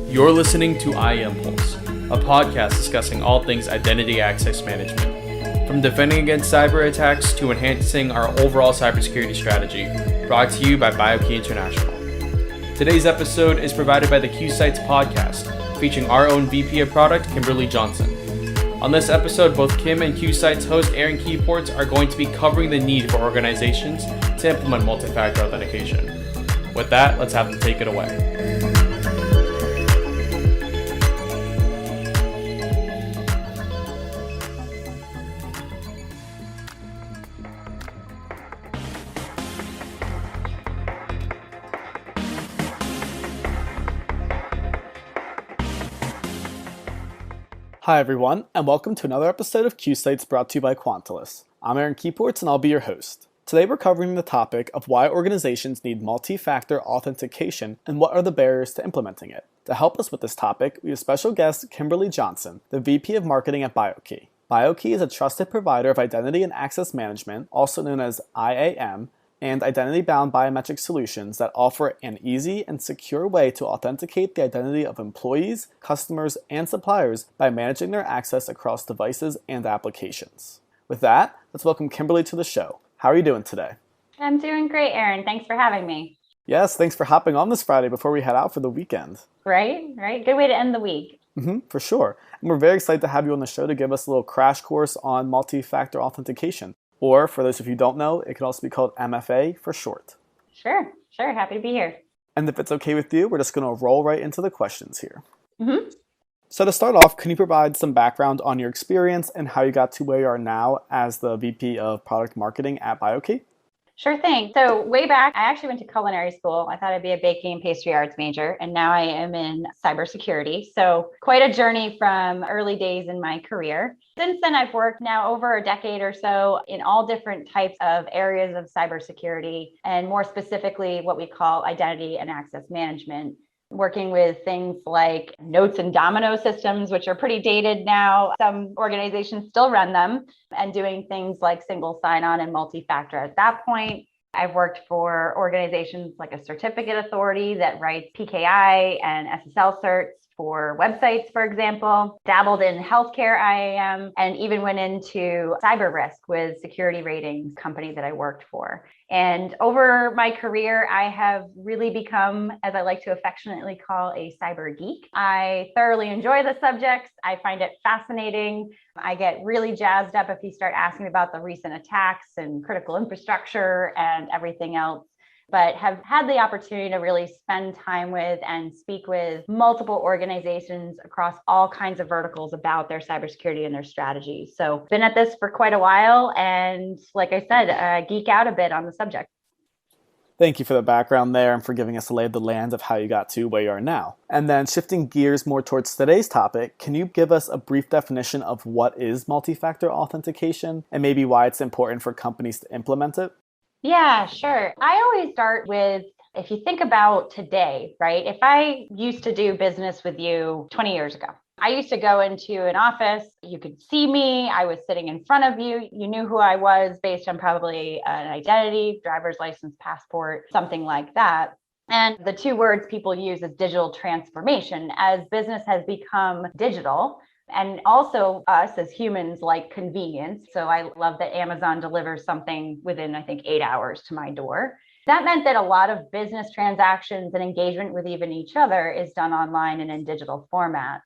You're listening to IAM Pulse, a podcast discussing all things identity access management, from defending against cyber attacks to enhancing our overall cybersecurity strategy, brought to you by Biokey International. Today's episode is provided by the QSights Podcast, featuring our own VP of Product, Kimberly Johnson. On this episode, both Kim and QSights host Aaron Keyports are going to be covering the need for organizations to implement multi-factor authentication. With that, let's have them take it away. Hi everyone, and welcome to another episode of QSights brought to you by Quantilus. I'm Aaron Keyports and I'll be your host. Today we're covering the topic of why organizations need multi-factor authentication and what are the barriers to implementing it. To help us with this topic, we have special guest Kimberly Johnson, the VP of Marketing at Biokey. Biokey is a trusted provider of identity and access management, also known as IAM, and identity-bound biometric solutions that offer an easy and secure way to authenticate the identity of employees, customers, and suppliers by managing their access across devices and applications. With that, let's welcome Kimberly to the show. How are you doing today? I'm doing great, Aaron. Thanks for having me. Yes, thanks for hopping on this Friday before we head out for the weekend. Right. Good way to end the week. For sure. And we're very excited to have you on the show to give us a little crash course on multi-factor authentication. Or, for those of you who don't know, it could also be called MFA for short. Sure. Happy to be here. And if it's okay with you, we're just going to roll right into the questions here. So to start off, can you provide some background on your experience and how you got to where you are now as the VP of Product Marketing at Biokey? Sure thing. So way back, I actually went to culinary school. I thought I'd be a baking and pastry arts major, and now I am in cybersecurity. So quite a journey from early days in my career. Since then, I've worked now over a decade or so in all different types of areas of cybersecurity, and more specifically, what we call identity and access management. Working with things like notes and domino systems, which are pretty dated now. Some organizations still run them, and doing things like single sign-on and multi-factor at that point. I've worked for organizations like a certificate authority that writes PKI and SSL certs for websites, for example, dabbled in healthcare IAM, and even went into cyber risk with security ratings company that I worked for. And over my career, I have really become, as I like to affectionately call, a cyber geek. I thoroughly enjoy the subjects. I find it fascinating. I get really jazzed up if you start asking about the recent attacks and critical infrastructure and everything else, but have had the opportunity to really spend time with and speak with multiple organizations across all kinds of verticals about their cybersecurity and their strategy. So been at this for quite a while, and like I said, geek out a bit on the subject. Thank you for the background there and for giving us a lay of the land of how you got to where you are now. And then shifting gears more towards today's topic, can you give us a brief definition of what is multi-factor authentication and maybe why it's important for companies to implement it? Yeah, sure. I always start with, if you think about today, right? If I used to do business with you 20 years ago, I used to go into an office, you could see me, I was sitting in front of you, you knew who I was based on probably an identity, driver's license, passport, something like that. And the two words people use is digital transformation. As business has become digital, and also us as humans like convenience. So I love that Amazon delivers something within, I think, 8 hours to my door. That meant that a lot of business transactions and engagement with even each other is done online and in digital formats.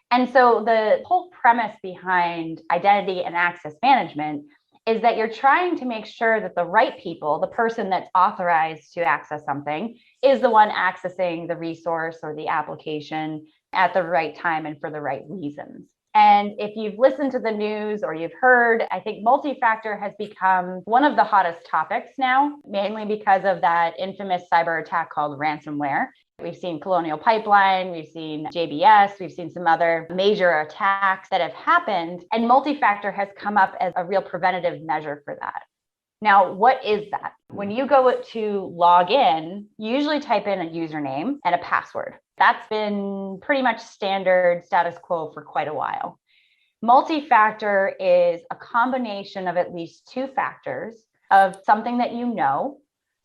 And so the whole premise behind identity and access management is that you're trying to make sure that the right people, the person that's authorized to access something, is the one accessing the resource or the application at the right time and for the right reasons. And if you've listened to the news or you've heard, I think multi-factor has become one of the hottest topics now, mainly because of that infamous cyber attack called ransomware. We've seen Colonial Pipeline, we've seen JBS, we've seen some other major attacks that have happened, and multi-factor has come up as a real preventative measure for that. Now, what is that? When you go to log in, you usually type in a username and a password. That's been pretty much standard status quo for quite a while. Multi-factor is a combination of at least two factors of something that you know,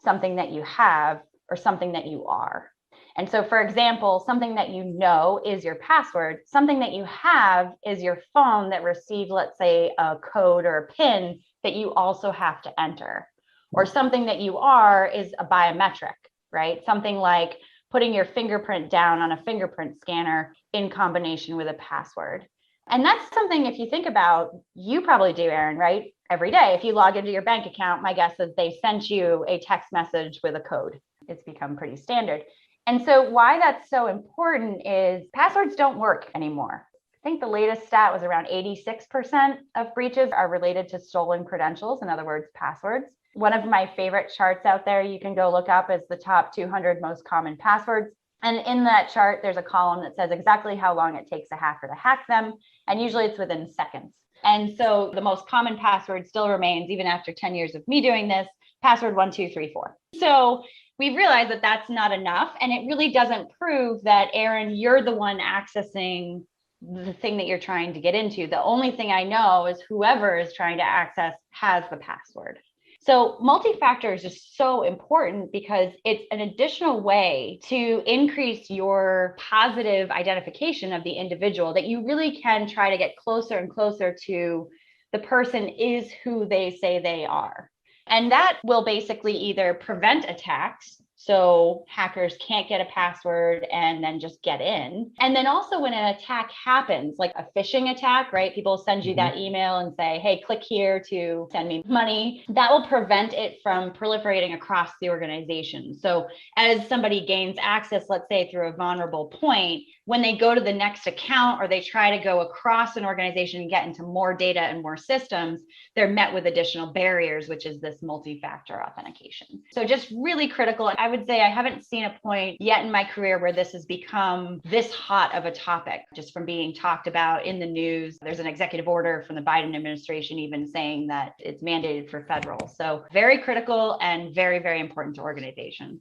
something that you have, or something that you are. And so, for example, something that you know is your password, something that you have is your phone that received, let's say, a code or a PIN that you also have to enter. Or something that you are is a biometric, right? Something like putting your fingerprint down on a fingerprint scanner in combination with a password. And that's something, if you think about, you probably do, Erin, right? Every day, if you log into your bank account, my guess is they sent you a text message with a code. It's become pretty standard. And so why that's so important is passwords don't work anymore. I think the latest stat was around 86% of breaches are related to stolen credentials, in other words, passwords. One of my favorite charts out there you can go look up is the top 200 most common passwords. And in that chart, there's a column that says exactly how long it takes a hacker to hack them. And usually it's within seconds. And so the most common password still remains, even after 10 years of me doing this, password 1234. So we realized that that's not enough. And it really doesn't prove that, Erin, you're the one accessing the thing that you're trying to get into. The only thing I know is whoever is trying to access has the password. So multi-factor is just so important because it's an additional way to increase your positive identification of the individual, that you really can try to get closer and closer to the person is who they say they are. And that will basically either prevent attacks, so hackers can't get a password and then just get in. And then also when an attack happens, like a phishing attack, right? People send you that email and say, hey, click here to send me money. That will prevent it from proliferating across the organization. So as somebody gains access, let's say through a vulnerable point, when they go to the next account or they try to go across an organization and get into more data and more systems, they're met with additional barriers, which is this multi-factor authentication. So just really critical. I would say I haven't seen a point yet in my career where this has become this hot of a topic, just from being talked about in the news. There's an executive order from the Biden administration even saying that it's mandated for federal. So very critical and very, very important to organizations.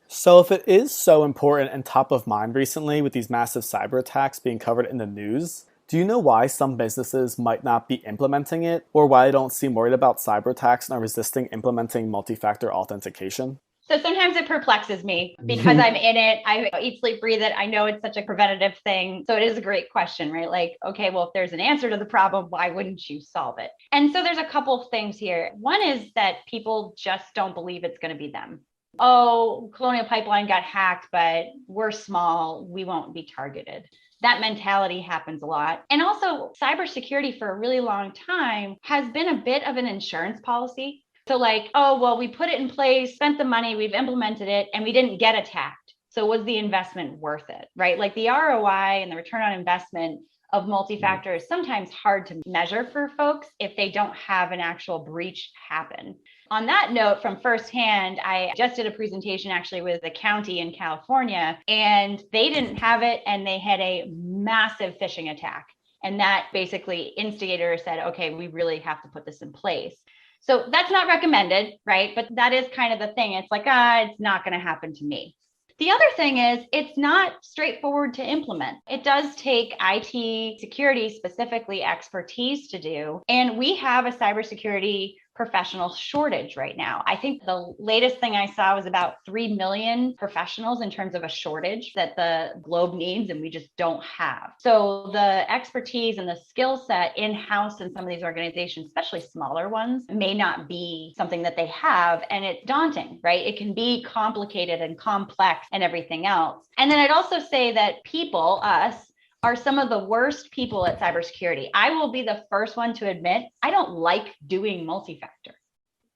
So if it is so important and top of mind recently with these massive cyber attacks being covered in the news, do you know why some businesses might not be implementing it, or why they don't seem worried about cyber attacks and are resisting implementing multi-factor authentication? So sometimes it perplexes me because I'm in it. I eat, sleep, breathe it. I know it's such a preventative thing. So it is a great question, right? Like, okay, well, if there's an answer to the problem, why wouldn't you solve it? And so there's a couple of things here. One is that people just don't believe it's going to be them. Oh, Colonial Pipeline got hacked, but we're small. We won't be targeted. That mentality happens a lot. And also, cybersecurity for a really long time has been a bit of an insurance policy. So like, oh, well, we put it in place, spent the money, we've implemented it, and we didn't get attacked. So was the investment worth it, right? Like the ROI and the return on investment of multi-factor is sometimes hard to measure for folks if they don't have an actual breach happen. On that note, from firsthand, I just did a presentation actually with the county in California, and they didn't have it, and they had a massive phishing attack. And that basically instigator said, okay, we really have to put this in place. So that's not recommended, right? But that is kind of the thing. It's like, it's not going to happen to me. The other thing is it's not straightforward to implement. It does take IT security, specifically expertise to do. And we have a cybersecurity professional shortage right now. I think the latest thing I saw was about 3 million professionals in terms of a shortage that the globe needs, and we just don't have. So the expertise and the skill set in-house in some of these organizations, especially smaller ones, may not be something that they have. And it's daunting, right? It can be complicated and complex and everything else. And then I'd also say that people, us, are some of the worst people at cybersecurity. I will be the first one to admit, I don't like doing multi-factor,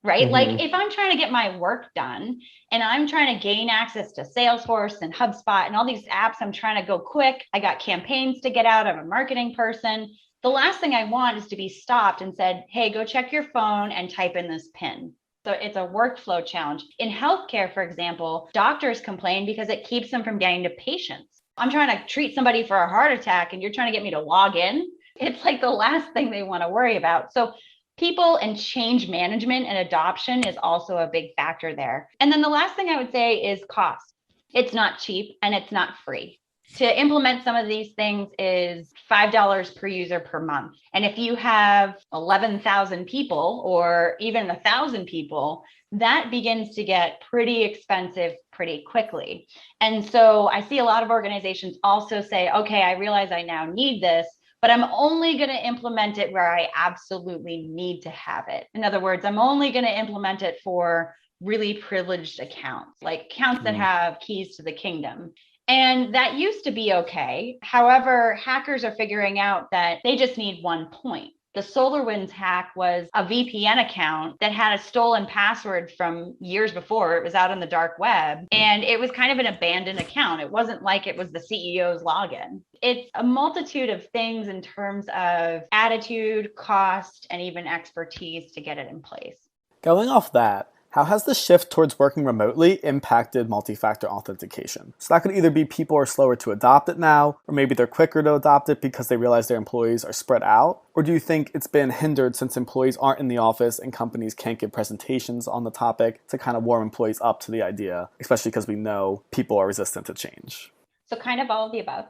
right? Like if I'm trying to get my work done and I'm trying to gain access to Salesforce and HubSpot and all these apps, I'm trying to go quick. I got campaigns to get out. I'm a marketing person. The last thing I want is to be stopped and said, hey, go check your phone and type in this PIN. So it's a workflow challenge. In healthcare, for example, doctors complain because it keeps them from getting to patients. I'm trying to treat somebody for a heart attack and you're trying to get me to log in. It's like the last thing they want to worry about. So people and change management and adoption is also a big factor there. And then the last thing I would say is cost. It's not cheap and it's not free. To implement some of these things is $5 per user per month. And if you have 11,000 people or even 1,000 people, that begins to get pretty expensive pretty quickly. And so I see a lot of organizations also say, okay, I realize I now need this, but I'm only going to implement it where I absolutely need to have it. In other words, I'm only going to implement it for really privileged accounts, like accounts that have keys to the kingdom. And that used to be okay. However, hackers are figuring out that they just need one point. The Solarwinds hack was a VPN account that had a stolen password from years before. It was out on the dark web, and it was kind of an abandoned account. It wasn't like it was the CEO's login. It's a multitude of things in terms of attitude, cost, and even expertise to get it in place. Going off that, how has the shift towards working remotely impacted multi-factor authentication? So that could either be people are slower to adopt it now, or maybe they're quicker to adopt it because they realize their employees are spread out? Or do you think it's been hindered since employees aren't in the office and companies can't give presentations on the topic to kind of warm employees up to the idea, especially because we know people are resistant to change? So kind of all of the above.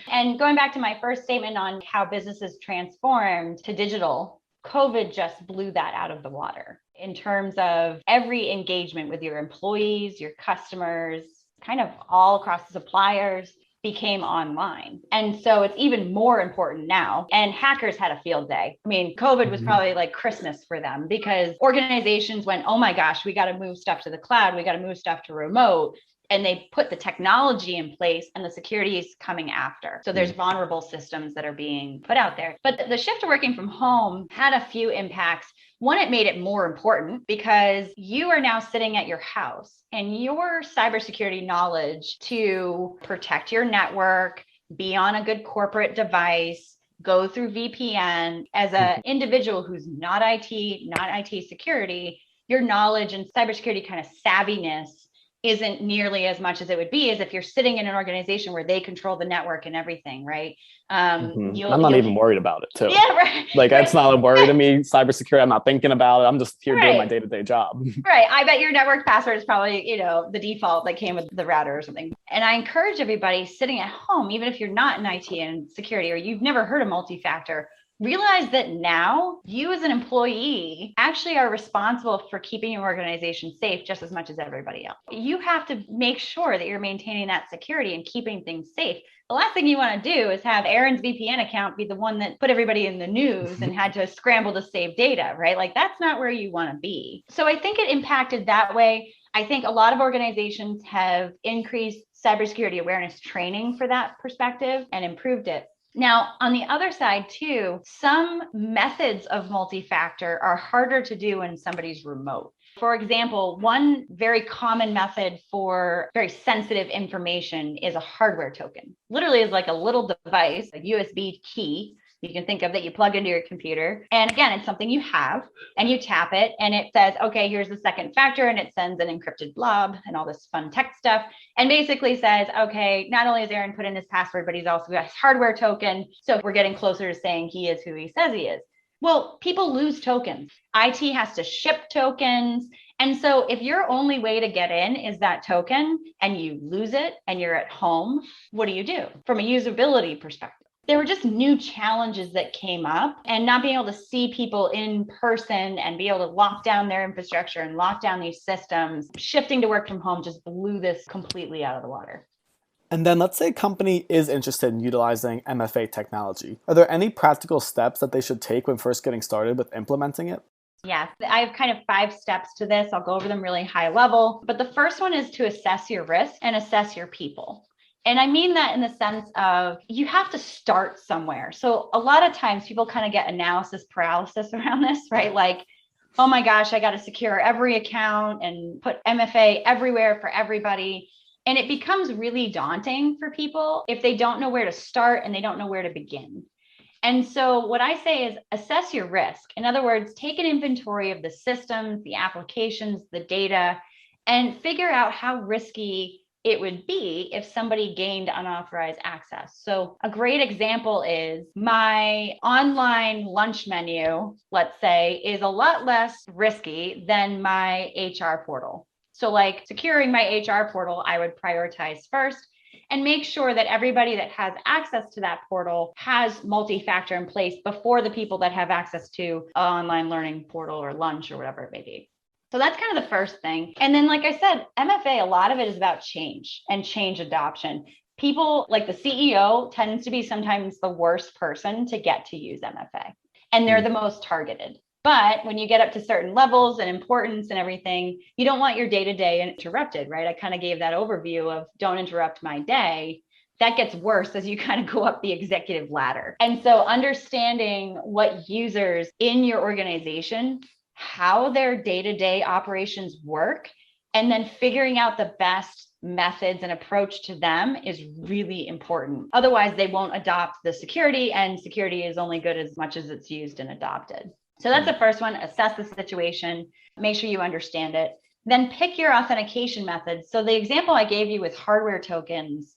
And going back to my first statement on how businesses transformed to digital, COVID just blew that out of the water in terms of every engagement with your employees, your customers, kind of all across the suppliers became online. And so it's even more important now. And hackers had a field day. I mean, COVID was probably like Christmas for them because organizations went, oh my gosh, we got to move stuff to the cloud. We got to move stuff to remote. And they put the technology in place and the security is coming after. So there's vulnerable systems that are being put out there. But the shift to working from home had a few impacts. One, it made it more important because you are now sitting at your house and your cybersecurity knowledge to protect your network, be on a good corporate device, go through VPN. As an individual who's not IT security, your knowledge and cybersecurity kind of savviness isn't nearly as much as it would be as if you're sitting in an organization where they control the network and everything, right? I'm not even worried about it too. Yeah, right. Like that's not a worry to me. Cybersecurity, I'm not thinking about it. I'm just here doing my day-to-day job. Right. I bet your network password is probably, the default that came with the router or something. And I encourage everybody sitting at home, even if you're not in IT and security or you've never heard of multi-factor, realize that now you as an employee actually are responsible for keeping your organization safe just as much as everybody else. You have to make sure that you're maintaining that security and keeping things safe. The last thing you want to do is have Aaron's VPN account be the one that put everybody in the news and had to scramble to save data, right? Like that's not where you want to be. So I think it impacted that way. I think a lot of organizations have increased cybersecurity awareness training for that perspective and improved it. Now, on the other side, too, some methods of multi-factor are harder to do when somebody's remote. For example, one very common method for very sensitive information is a hardware token. Literally is like a little device, a USB key you can think of that you plug into your computer. And again, it's something you have and you tap it and it says, okay, here's the second factor, and it sends an encrypted blob and all this fun tech stuff. And basically says, okay, not only has Aaron put in his password, but he's also got his hardware token. So we're getting closer to saying he is who he says he is. Well, people lose tokens. IT has to ship tokens. And so if your only way to get in is that token and you lose it and you're at home, what do you do from a usability perspective? There were just new challenges that came up, and not being able to see people in person and be able to lock down their infrastructure and lock down these systems, shifting to work from home just blew this completely out of the water. And then let's say a company is interested in utilizing MFA technology. Are there any practical steps that they should take when first getting started with implementing it? Yeah, I have kind of 5 steps to this. I'll go over them really high level. But the first one is to assess your risk and assess your people. And I mean that in the sense of you have to start somewhere. So a lot of times people kind of get analysis paralysis around this, right? Like, oh my gosh, I got to secure every account and put MFA everywhere for everybody. And it becomes really daunting for people if they don't know where to start and they don't know where to begin. And so what I say is assess your risk. In other words, take an inventory of the systems, the applications, the data, and figure out how risky it would be if somebody gained unauthorized access. So a great example is my online lunch menu, let's say, is a lot less risky than my HR portal. So like securing my HR portal, I would prioritize first and make sure that everybody that has access to that portal has multi-factor in place before the people that have access to an online learning portal or lunch or whatever it may be. So that's kind of the first thing. And then, like I said, MFA, a lot of it is about change and change adoption. People like the CEO tends to be sometimes the worst person to get to use MFA, and they're the most targeted. But when you get up to certain levels and importance and everything, you don't want your day-to-day interrupted, right? I kind of gave that overview of don't interrupt my day. That gets worse as you kind of go up the executive ladder. And so understanding what users in your organization, how their day-to-day operations work, and then figuring out the best methods and approach to them is really important. Otherwise, they won't adopt the security, and security is only good as much as it's used and adopted. So that's the first one. Assess the situation, make sure you understand it. Then pick your authentication methods. So the example I gave you with hardware tokens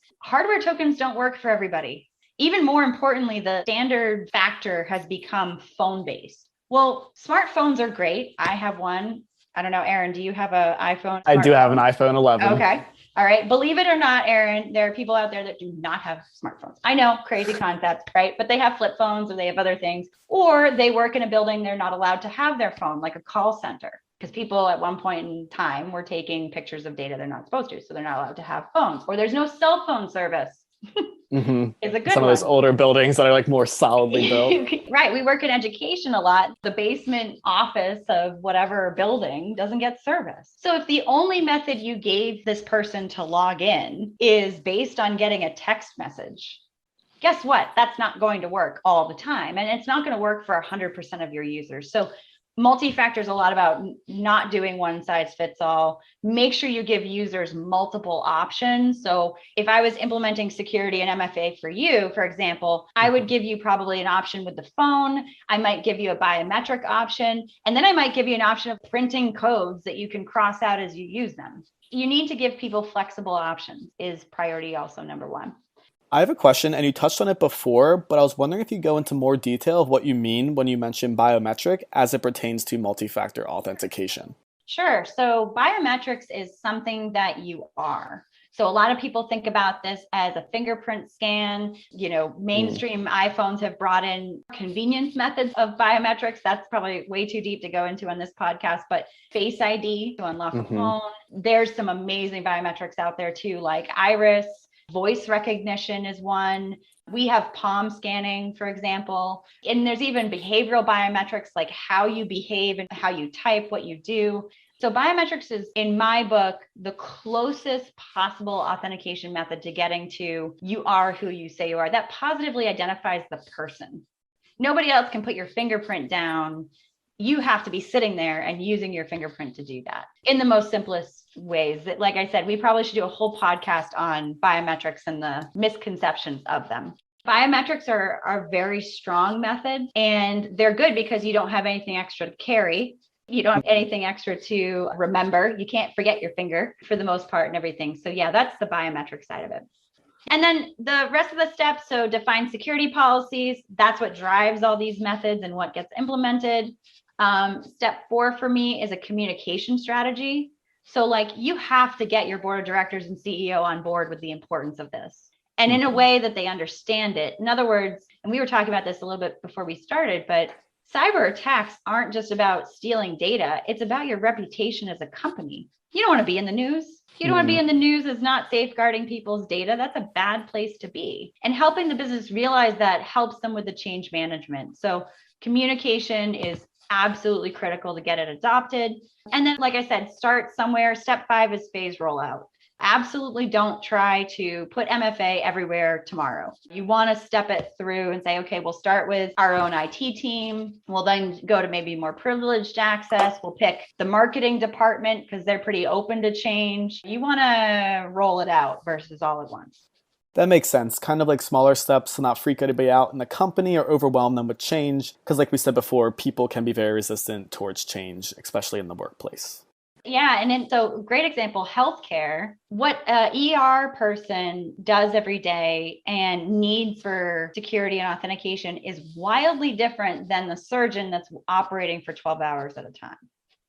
don't work for everybody. Even more importantly, the standard factor has become phone-based. Well, smartphones are great. I have one. I don't know, Aaron, do you have an iPhone? I do have an iPhone 11. Okay. All right. Believe it or not, Aaron, there are people out there that do not have smartphones. I know, crazy concept, right? But they have flip phones or they have other things, or they work in a building they're not allowed to have their phone, like a call center, because people at one point in time were taking pictures of data they're not supposed to. So they're not allowed to have phones, or there's no cell phone service. It's a good Some one. of those older buildings that are like more solidly built. Right. We work in education a lot. The basement office of whatever building doesn't get service. So if the only method you gave this person to log in is based on getting a text message, guess what? That's not going to work all the time. And it's not going to work for 100% of your users. So multi-factor is a lot about not doing one size fits all. Make sure you give users multiple options. So if I was implementing security and MFA for you, for example, I would give you probably an option with the phone. I might give you a biometric option, and then I might give you an option of printing codes that you can cross out as you use them. You need to give people flexible options is priority also number one. I have a question, and you touched on it before, but I was wondering if you go into more detail of what you mean when you mention biometric as it pertains to multi-factor authentication. Sure. So biometrics is something that you are. So a lot of people think about this as a fingerprint scan. You know, mainstream iPhones have brought in convenience methods of biometrics. That's probably way too deep to go into on this podcast, but Face ID to unlock a phone. There's some amazing biometrics out there too, like iris. Voice recognition is one. We have palm scanning, for example. And there's even behavioral biometrics, like how you behave and how you type, what you do. So biometrics is, in my book, the closest possible authentication method to getting to you are who you say you are. That positively identifies the person. Nobody else can put your fingerprint down. You have to be sitting there and using your fingerprint to do that in the most simplest ways. That, like I said, we probably should do a whole podcast on biometrics and the misconceptions of them. Biometrics are a very strong method, and they're good because you don't have anything extra to carry. You don't have anything extra to remember. You can't forget your finger for the most part and everything. So yeah, that's the biometric side of it. And then the rest of the steps, so define security policies. That's what drives all these methods and what gets implemented. Step 4 for me is a communication strategy. So like you have to get your board of directors and CEO on board with the importance of this, and in a way that they understand it. In other words, and we were talking about this a little bit before we started, but cyber attacks aren't just about stealing data. It's about your reputation as a company. You don't want to be in the news. You don't want to be in the news as not safeguarding people's data. That's a bad place to be. And helping the business realize that helps them with the change management. So communication is absolutely critical to get it adopted. And then, like I said, start somewhere. Step 5 is phase rollout. Absolutely don't try to put MFA everywhere tomorrow. You want to step it through and say, okay, we'll start with our own IT team. We'll then go to maybe more privileged access. We'll pick the marketing department because they're pretty open to change. You want to roll it out versus all at once. That makes sense. Kind of like smaller steps to not freak anybody out in the company or overwhelm them with change. Because like we said before, people can be very resistant towards change, especially in the workplace. Yeah. And then, so great example, healthcare, what an ER person does every day and needs for security and authentication is wildly different than the surgeon that's operating for 12 hours at a time.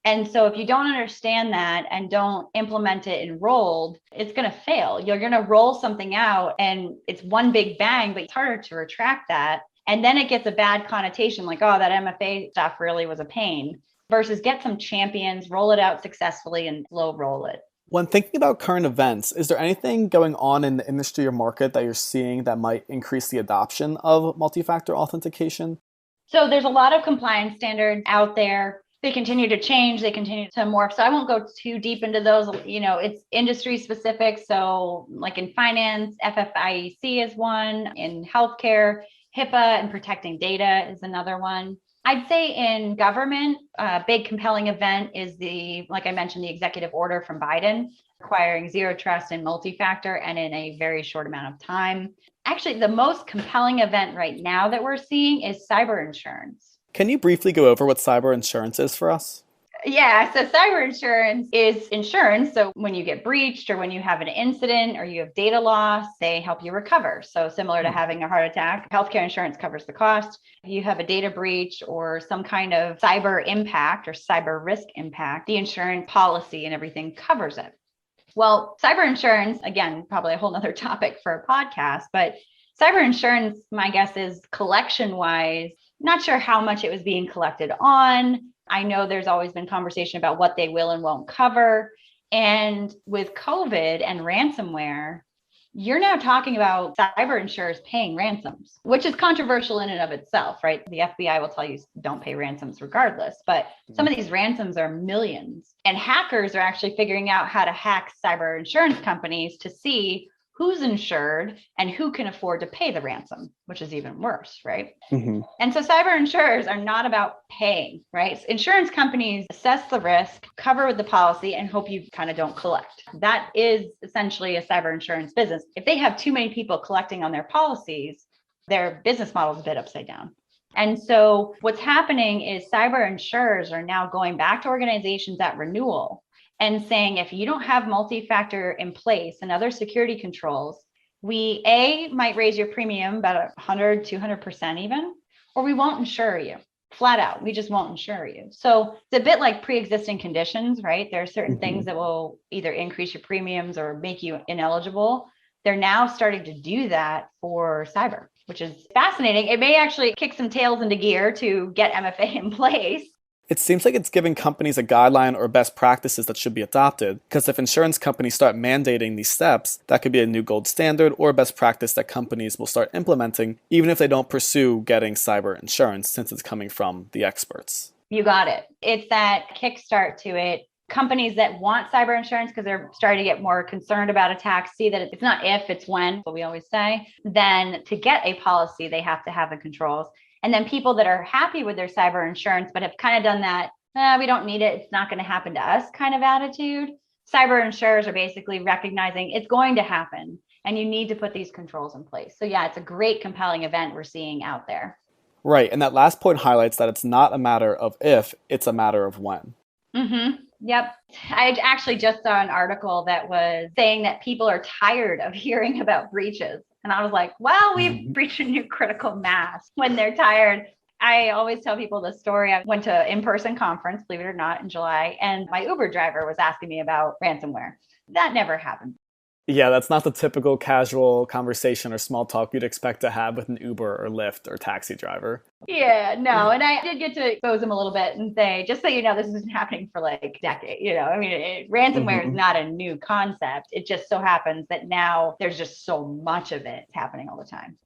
And so if you don't understand that and don't implement it enrolled, it's going to fail. You're going to roll something out and it's one big bang, but it's harder to retract that. And then it gets a bad connotation like, oh, that MFA stuff really was a pain. versus get some champions, roll it out successfully and slow roll it. When thinking about current events, is there anything going on in the industry or market that you're seeing that might increase the adoption of multi-factor authentication? So there's a lot of compliance standards out there. They continue to change, they continue to morph. So I won't go too deep into those. It's industry specific. So like in finance, FFIEC is one. In healthcare, HIPAA and protecting data is another one. I'd say in government, a big compelling event is like I mentioned, the executive order from Biden requiring zero trust and multi-factor and in a very short amount of time. Actually, the most compelling event right now that we're seeing is cyber insurance. Can you briefly go over what cyber insurance is for us? Yeah, so cyber insurance is insurance. So when you get breached or when you have an incident or you have data loss, they help you recover. So similar to having a heart attack, healthcare insurance covers the cost. If you have a data breach or some kind of cyber impact or cyber risk impact, the insurance policy and everything covers it. Well, cyber insurance, again, probably a whole nother topic for a podcast, but cyber insurance, my guess is collection-wise, not sure how much it was being collected on. I know there's always been conversation about what they will and won't cover. And with COVID and ransomware, you're now talking about cyber insurers paying ransoms, which is controversial in and of itself, right? The FBI will tell you don't pay ransoms regardless, but some of these ransoms are millions. And hackers are actually figuring out how to hack cyber insurance companies to see who's insured and who can afford to pay the ransom, which is even worse, right? Mm-hmm. And so cyber insurers are not about paying, right? Insurance companies assess the risk, cover with the policy, and hope you kind of don't collect. That is essentially a cyber insurance business. If they have too many people collecting on their policies, their business model is a bit upside down. And so what's happening is cyber insurers are now going back to organizations at renewal and saying, if you don't have multi-factor in place and other security controls, we might raise your premium about 100, 200% even, or we won't insure you. Flat out, we just won't insure you. So it's a bit like pre-existing conditions, right? There are certain things that will either increase your premiums or make you ineligible. They're now starting to do that for cyber, which is fascinating. It may actually kick some tails into gear to get MFA in place. It seems like it's giving companies a guideline or best practices that should be adopted, because if insurance companies start mandating these steps, that could be a new gold standard or a best practice that companies will start implementing, even if they don't pursue getting cyber insurance, since it's coming from the experts. You got it. It's that kickstart to it. Companies that want cyber insurance because they're starting to get more concerned about attacks, see that it's not if, it's when, what we always say. Then to get a policy, they have to have the controls. And then people that are happy with their cyber insurance, but have kind of done that, we don't need it, it's not going to happen to us kind of attitude. Cyber insurers are basically recognizing it's going to happen and you need to put these controls in place. So yeah, it's a great, compelling event we're seeing out there. Right. And that last point highlights that it's not a matter of if, it's a matter of when. Mm-hmm. Yep. I actually just saw an article that was saying that people are tired of hearing about breaches. And I was like, well, we've reached a new critical mass when they're tired. I always tell people the story. I went to an in-person conference, believe it or not, in July, and my Uber driver was asking me about ransomware. That never happened. Yeah, that's not the typical casual conversation or small talk you'd expect to have with an Uber or Lyft or taxi driver. Yeah, no. And I did get to expose him a little bit and say, just so you know, this has been happening for like a decade. Ransomware is not a new concept. It just so happens that now there's just so much of it happening all the time.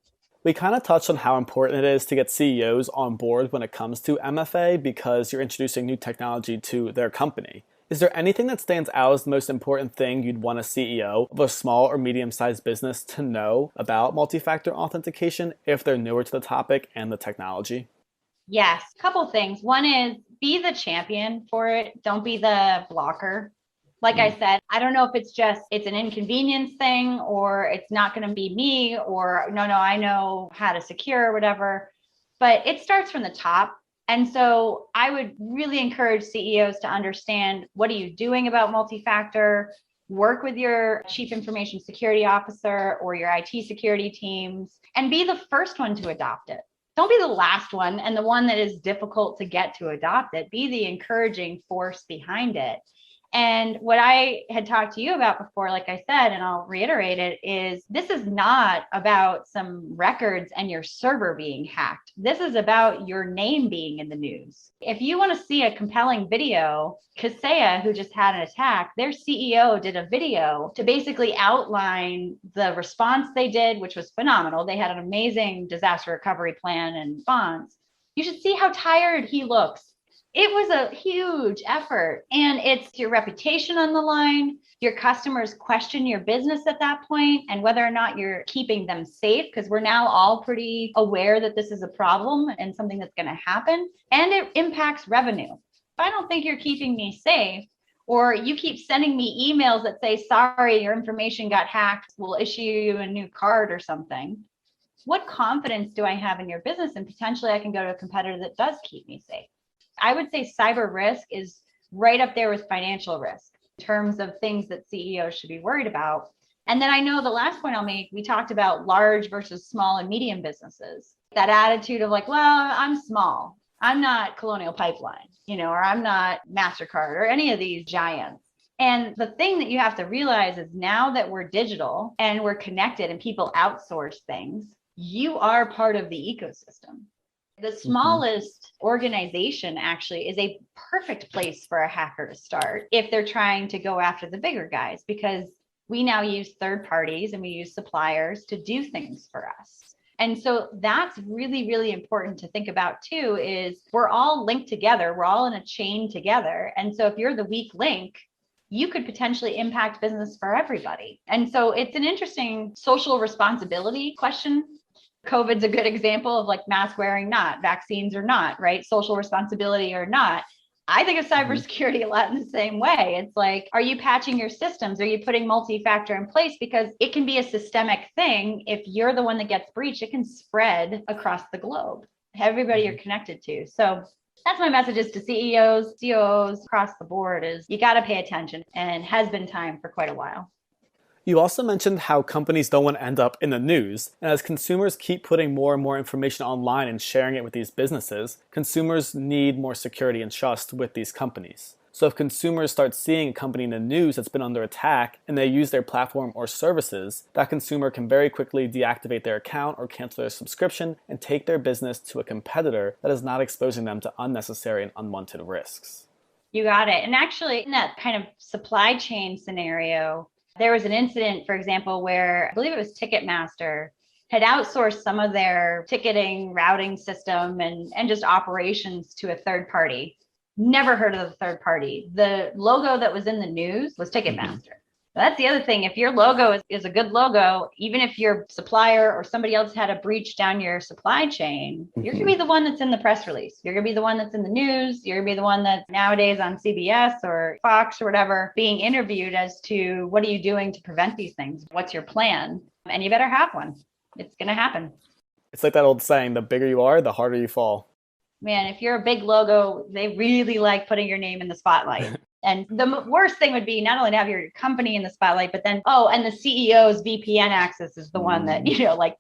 We kind of touched on how important it is to get CEOs on board when it comes to MFA because you're introducing new technology to their company. Is there anything that stands out as the most important thing you'd want a CEO of a small or medium-sized business to know about multi-factor authentication if they're newer to the topic and the technology? Yes, a couple things. One is be the champion for it. Don't be the blocker. Like I said, I don't know if it's an inconvenience thing or it's not going to be me or no, I know how to secure or whatever, but it starts from the top. And so I would really encourage CEOs to understand, what are you doing about multi-factor? Work with your chief information security officer or your IT security teams and be the first one to adopt it. Don't be the last one and the one that is difficult to get to adopt it. Be the encouraging force behind it. And what I had talked to you about before, like I said, and I'll reiterate it, is this is not about some records and your server being hacked. This is about your name being in the news. If you want to see a compelling video, Kaseya, who just had an attack, their CEO did a video to basically outline the response they did, which was phenomenal. They had an amazing disaster recovery plan and response. You should see how tired he looks. It was a huge effort, and it's your reputation on the line. Your customers question your business at that point and whether or not you're keeping them safe, because we're now all pretty aware that this is a problem and something that's going to happen, and it impacts revenue. If I don't think you're keeping me safe, or you keep sending me emails that say, sorry, your information got hacked, we'll issue you a new card or something, what confidence do I have in your business? And potentially I can go to a competitor that does keep me safe. I would say cyber risk is right up there with financial risk in terms of things that CEOs should be worried about. And then I know the last point I'll make, we talked about large versus small and medium businesses. That attitude of like, well, I'm small. I'm not Colonial Pipeline, or I'm not MasterCard or any of these giants. And the thing that you have to realize is now that we're digital and we're connected and people outsource things, you are part of the ecosystem. The smallest organization actually is a perfect place for a hacker to start if they're trying to go after the bigger guys, because we now use third parties and we use suppliers to do things for us. And so that's really, really important to think about too, is we're all linked together. We're all in a chain together. And so if you're the weak link, you could potentially impact business for everybody. And so it's an interesting social responsibility question. COVID's a good example of like mask wearing, not vaccines or not, right? Social responsibility or not. I think of cybersecurity a lot in the same way. It's like, are you patching your systems? Are you putting multi-factor in place? Because it can be a systemic thing. If you're the one that gets breached, it can spread across the globe. Everybody you're connected to. So that's my messages to CEOs, COOs across the board is you got to pay attention, and has been time for quite a while. You also mentioned how companies don't want to end up in the news, and as consumers keep putting more and more information online and sharing it with these businesses, consumers need more security and trust with these companies. So if consumers start seeing a company in the news that's been under attack and they use their platform or services, that consumer can very quickly deactivate their account or cancel their subscription and take their business to a competitor that is not exposing them to unnecessary and unwanted risks. You got it. And actually, in that kind of supply chain scenario, there was an incident, for example, where I believe it was Ticketmaster had outsourced some of their ticketing routing system and just operations to a third party. Never heard of the third party. The logo that was in the news was Ticketmaster. That's the other thing. If your logo is a good logo, even if your supplier or somebody else had a breach down your supply chain, you're going to be the one that's in the press release. You're going to be the one that's in the news. You're going to be the one that's nowadays on CBS or Fox or whatever being interviewed as to what are you doing to prevent these things? What's your plan? And you better have one. It's going to happen. It's like that old saying, the bigger you are, the harder you fall. Man, if you're a big logo, they really like putting your name in the spotlight. And the worst thing would be not only to have your company in the spotlight, but then, and the CEO's VPN access is the one that,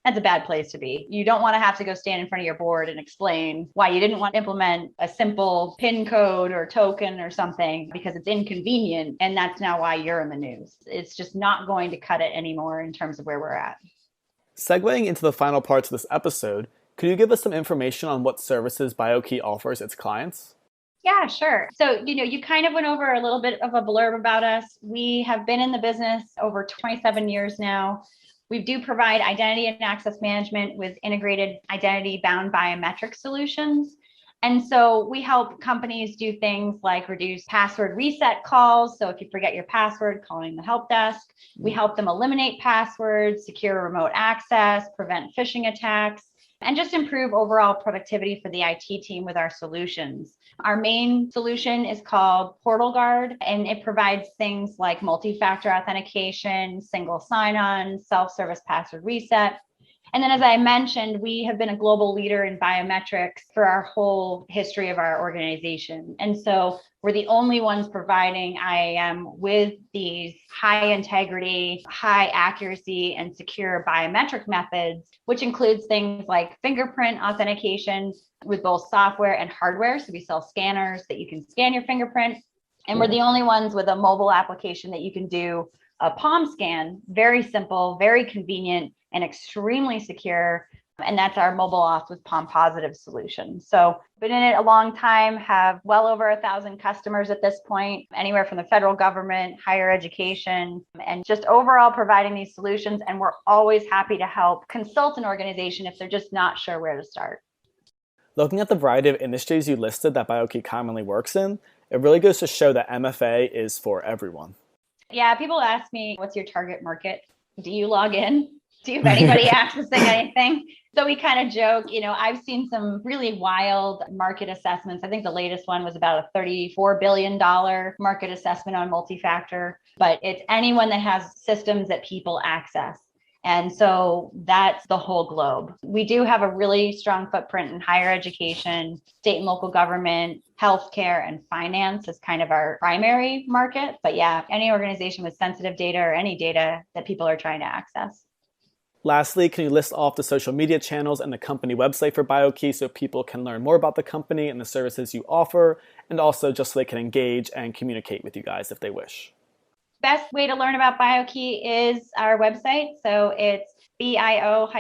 that's a bad place to be. You don't want to have to go stand in front of your board and explain why you didn't want to implement a simple PIN code or token or something because it's inconvenient. And that's now why you're in the news. It's just not going to cut it anymore in terms of where we're at. Segueing into the final parts of this episode, could you give us some information on what services Biokey offers its clients? Yeah, sure. So, you kind of went over a little bit of a blurb about us. We have been in the business over 27 years now. We do provide identity and access management with integrated identity-bound biometric solutions. And so we help companies do things like reduce password reset calls. So if you forget your password, calling the help desk. We help them eliminate passwords, secure remote access, prevent phishing attacks, and just improve overall productivity for the IT team with our solutions. Our main solution is called Portal Guard, and it provides things like multi-factor authentication, single sign-on, self-service password reset. And then, as I mentioned, we have been a global leader in biometrics for our whole history of our organization. And so we're the only ones providing IAM with these high integrity, high accuracy, and secure biometric methods, which includes things like fingerprint authentication with both software and hardware. So we sell scanners that you can scan your fingerprint, And we're the only ones with a mobile application that you can do a palm scan, very simple, very convenient, and extremely secure. And that's our mobile auth with Palm Positive solution. So been in it a long time, have well over 1,000 customers at this point, anywhere from the federal government, higher education, and just overall providing these solutions. And we're always happy to help consult an organization if they're just not sure where to start. Looking at the variety of industries you listed that Biokey commonly works in, it really goes to show that MFA is for everyone. Yeah, people ask me, what's your target market? Do you log in? Do you have anybody accessing anything? So we kind of joke, I've seen some really wild market assessments. I think the latest one was about a $34 billion market assessment on multi-factor, but it's anyone that has systems that people access. And so that's the whole globe. We do have a really strong footprint in higher education, state and local government, healthcare, and finance is kind of our primary market. But yeah, any organization with sensitive data or any data that people are trying to access. Lastly, can you list off the social media channels and the company website for Biokey so people can learn more about the company and the services you offer, and also just so they can engage and communicate with you guys if they wish? Best way to learn about Biokey is our website. So it's bio-key.com,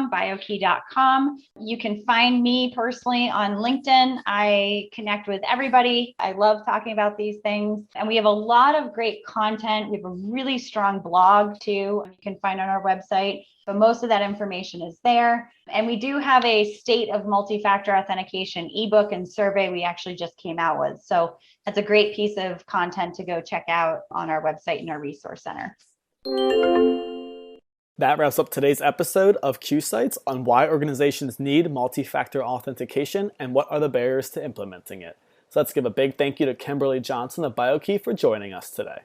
biokey.com. You can find me personally on LinkedIn. I connect with everybody. I love talking about these things. And we have a lot of great content. We have a really strong blog too, you can find on our website. But most of that information is there. And we do have a state of multi-factor authentication ebook and survey we actually just came out with. So that's a great piece of content to go check out on our website and our resource center. That wraps up today's episode of QSights on why organizations need multi-factor authentication and what are the barriers to implementing it. So let's give a big thank you to Kimberly Johnson of Biokey for joining us today.